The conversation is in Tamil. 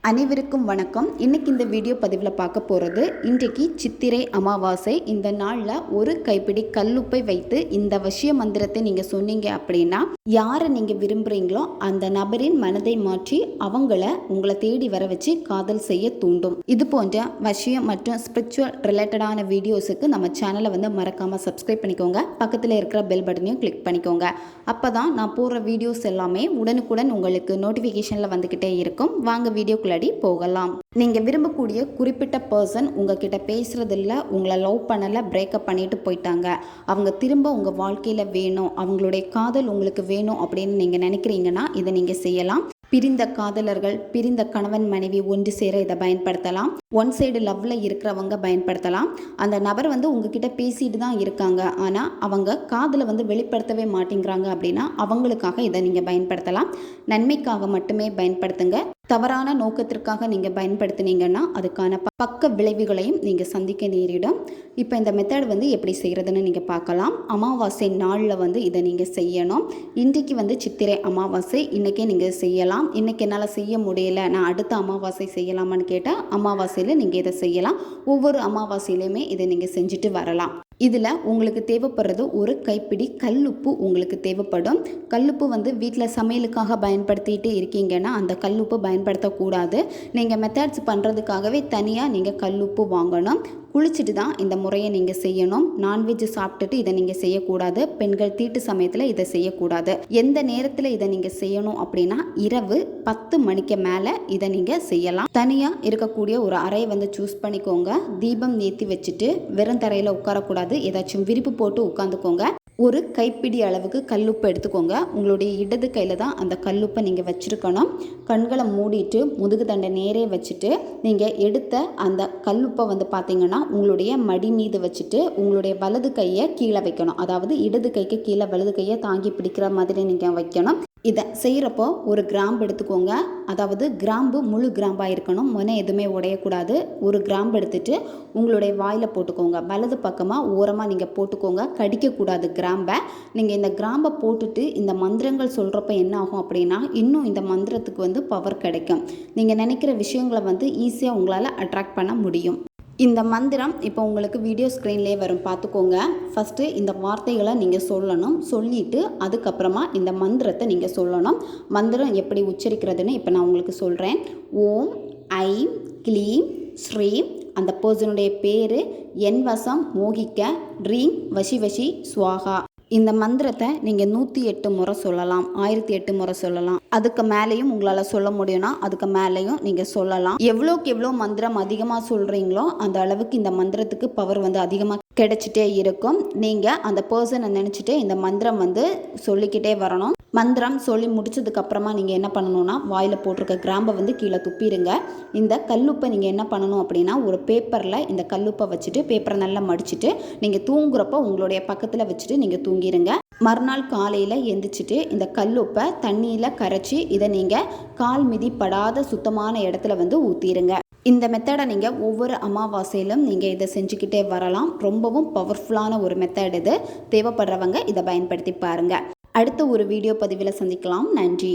அனைவருக்கும் வணக்கம். இன்னைக்கு இந்த வீடியோ பதிவில் பார்க்க போகிறது, இன்றைக்கு சித்திரை அமாவாசை. இந்த நாளில் ஒரு கைப்பிடி கல்லுப்பை வைத்து இந்த வசிய மந்திரத்தை நீங்கள் சொன்னீங்க அப்படின்னா, யாரை நீங்கள் விரும்புகிறீங்களோ அந்த நபரின் மனதை மாற்றி அவங்கள உங்களை தேடி வர வச்சு காதல் செய்ய தூண்டும். இது போன்ற வசியம் மற்றும் ஸ்பிரிச்சுவல் ரிலேட்டடான வீடியோஸுக்கு நம்ம சேனலை மறக்காமல் சப்ஸ்கிரைப் பண்ணிக்கோங்க. பக்கத்தில் இருக்கிற பெல் பட்டனையும் கிளிக் பண்ணிக்கோங்க. அப்போ தான் நான் போடுற வீடியோஸ் எல்லாமே உடனுக்குடன் உங்களுக்கு நோட்டிஃபிகேஷனில் வந்துக்கிட்டே இருக்கும். வாங்க வீடியோக்குள்ள போகலாம். நீங்க விரும்பக்கூடிய குறிப்பிட்ட பர்சன் உங்ககிட்ட பேசுறதில்ல, உங்களை லவ் பண்ணல, பிரேக்கப் பண்ணிட்டு போயிட்டாங்க. அவங்க திரும்ப உங்க வாழ்க்கையில வேணும், அவங்களுடைய காதல் உங்களுக்கு வேணும் அப்படின்னு நீங்க நினைக்கிறீங்கன்னா இதை நீங்க செய்யலாம். பிரிந்த காதலர்கள், பிரிந்த கணவன் மனைவி ஒன்று சேர இதை பயன்படுத்தலாம். ஒன் சைடு லவ்ல இருக்கிறவங்க பயன்படுத்தலாம். அந்த நபர் உங்ககிட்ட பேசிட்டு தான் இருக்காங்க, ஆனால் அவங்க காதலை வெளிப்படுத்தவே மாட்டேங்கிறாங்க அப்படின்னா அவங்களுக்காக இதை நீங்கள் பயன்படுத்தலாம். நன்மைக்காக மட்டுமே பயன்படுத்துங்க. தவறான நோக்கத்திற்காக நீங்கள் பயன்படுத்தினீங்கன்னா அதுக்கான பக்க விளைவுகளையும் நீங்கள் சந்திக்க நேரிடும். இப்போ இந்த மெத்தட் எப்படி செய்கிறதுன்னு நீங்கள் பார்க்கலாம். அமாவாசை நாளில் இதை நீங்கள் செய்யணும். இன்றைக்கு சித்திரை அமாவாசை, இன்றைக்கே நீங்கள் செய்யலாம். இன்றைக்கி என்னால் செய்ய முடியல, நான் அடுத்த அமாவாசை செய்யலாமான்னு கேட்டால் அமாவாசையில் நீங்கள் இதை செய்யலாம். ஒவ்வொரு அமாவாசையிலையுமே இதை நீங்கள் செஞ்சுட்டு வரலாம். இதில் உங்களுக்கு தேவைப்படுறது ஒரு கைப்பிடி கல்லுப்பு உங்களுக்கு தேவைப்படும். கல்லுப்பு வீட்டில் சமையலுக்காக பயன்படுத்திட்டு இருக்கீங்கன்னா அந்த கல்லுப்பு பயன்படுத்தக்கூடாது. நீங்கள் மெத்தட்ஸ் பண்ணுறதுக்காகவே தனியாக நீங்கள் கல்லுப்பு வாங்கணும். குளிச்சுட்டு தான் இந்த முறையை நீங்கள் செய்யணும். நான்வெஜ் சாப்பிட்டுட்டு இதை நீங்கள் செய்யக்கூடாது. பெண்கள் தீட்டு சமயத்தில் இதை செய்யக்கூடாது. எந்த நேரத்தில் இதை நீங்கள் செய்யணும் அப்படின்னா இரவு 10 மணிக்கு மேலே இதை நீங்கள் செய்யலாம். தனியாக இருக்கக்கூடிய ஒரு அறையை சூஸ் பண்ணிக்கோங்க. தீபம் ஏற்றி வச்சுட்டு வெறும் தரையில் உட்காரக்கூடாது. ஏதாச்சும் விரிப்பு போட்டு உட்காந்துக்கோங்க. ஒரு கைப்பிடி அளவுக்கு கல்லுப்பு எடுத்துக்கோங்க. உங்களுடைய இடது கையில் தான் அந்த கல்லுப்பை நீங்கள் வச்சுருக்கணும். கண்களை மூடிட்டு முதுகு தண்டை நேரே வச்சுட்டு நீங்கள் எடுத்த அந்த கல்லுப்பை பார்த்தீங்கன்னா உங்களுடைய மடி மீது வச்சுட்டு உங்களுடைய வலது கையை கீழே வைக்கணும். அதாவது இடது கைக்கு கீழே வலது கையை தாங்கி பிடிக்கிற மாதிரி நீங்கள் வைக்கணும். இதை செய்கிறப்போ ஒரு கிராம்பு எடுத்துக்கோங்க. அதாவது கிராம்பு முழு கிராம்பாக இருக்கணும். முனை எதுவுமே உடையக்கூடாது. ஒரு கிராம்பு எடுத்துட்டு உங்களுடைய வாயில் போட்டுக்கோங்க. வலது பக்கமாக ஓரமாக நீங்கள் போட்டுக்கோங்க. கடிக்கக்கூடாது கிராம்பை. நீங்கள் இந்த கிராம்பை போட்டுட்டு இந்த மந்திரங்கள் சொல்கிறப்ப என்ன ஆகும் அப்படின்னா இன்னும் இந்த மந்திரத்துக்கு பவர் கிடைக்கும். நீங்கள் நினைக்கிற விஷயங்களை ஈஸியாக உங்களால் அட்ராக்ட் பண்ண முடியும். இந்த மந்திரம் இப்போ உங்களுக்கு வீடியோ ஸ்க்ரீன்லேயே வரும், பார்த்துக்கோங்க. ஃபஸ்ட்டு இந்த வார்த்தைகளை நீங்கள் சொல்லணும். சொல்லிவிட்டு அதுக்கப்புறமா இந்த மந்திரத்தை நீங்கள் சொல்லணும். மந்திரம் எப்படி உச்சரிக்கிறதுன்னு இப்போ நான் உங்களுக்கு சொல்கிறேன். ஓம் ஐம் க்ளீம் ஸ்ரீம், அந்த பர்சனுடைய பேர், என் வசம் மோகிக்க, ட்ரீம் வசி வசி ஸ்வாகா. இந்த மந்திரத்தை நீங்கள் 108 முறை சொல்லலாம், 1008 முறை சொல்லலாம். அதுக்கு மேலேயும் உங்களால் சொல்ல முடியும்னா அதுக்கு மேலேயும் நீங்கள் சொல்லலாம். எவ்வளோக்கு எவ்வளோ மந்திரம் அதிகமாக சொல்கிறீங்களோ அந்த அளவுக்கு இந்த மந்திரத்துக்கு பவர் அதிகமாக கிடைச்சிட்டே இருக்கும். நீங்கள் அந்த பர்சனை நினச்சிட்டு இந்த மந்திரம் சொல்லிக்கிட்டே வரணும். மந்திரம் சொல்லி முடிச்சதுக்கப்புறமா நீங்கள் என்ன பண்ணணும்னா வாயில் போட்டிருக்க கிராம்பை கீழே துப்பிடுங்க. இந்த கல்லுப்பை நீங்கள் என்ன பண்ணணும் அப்படின்னா ஒரு பேப்பரில் இந்த கல்லுப்பை வச்சுட்டு பேப்பரை நல்லா மடிச்சுட்டு நீங்கள் தூங்குறப்போ உங்களுடைய பக்கத்தில் வச்சுட்டு நீங்கள் தூங்கிடுங்க. மறுநாள் காலையில் எந்திரிச்சிட்டு இந்த கல்லுப்பை தண்ணியில் கரைச்சி இதை நீங்கள் கால் மிதிப்படாத சுத்தமான இடத்துல ஊற்றிடுங்க. இந்த மெத்தடை நீங்கள் ஒவ்வொரு அமாவாசையிலும் நீங்கள் இதை செஞ்சுக்கிட்டே வரலாம். ரொம்பவும் பவர்ஃபுல்லான ஒரு மெத்தட் இது. தேவைப்படுறவங்க இதை பயன்படுத்தி பாருங்கள். அடுத்த ஒரு வீடியோ பதிவில் சந்திக்கலாம். நன்றி.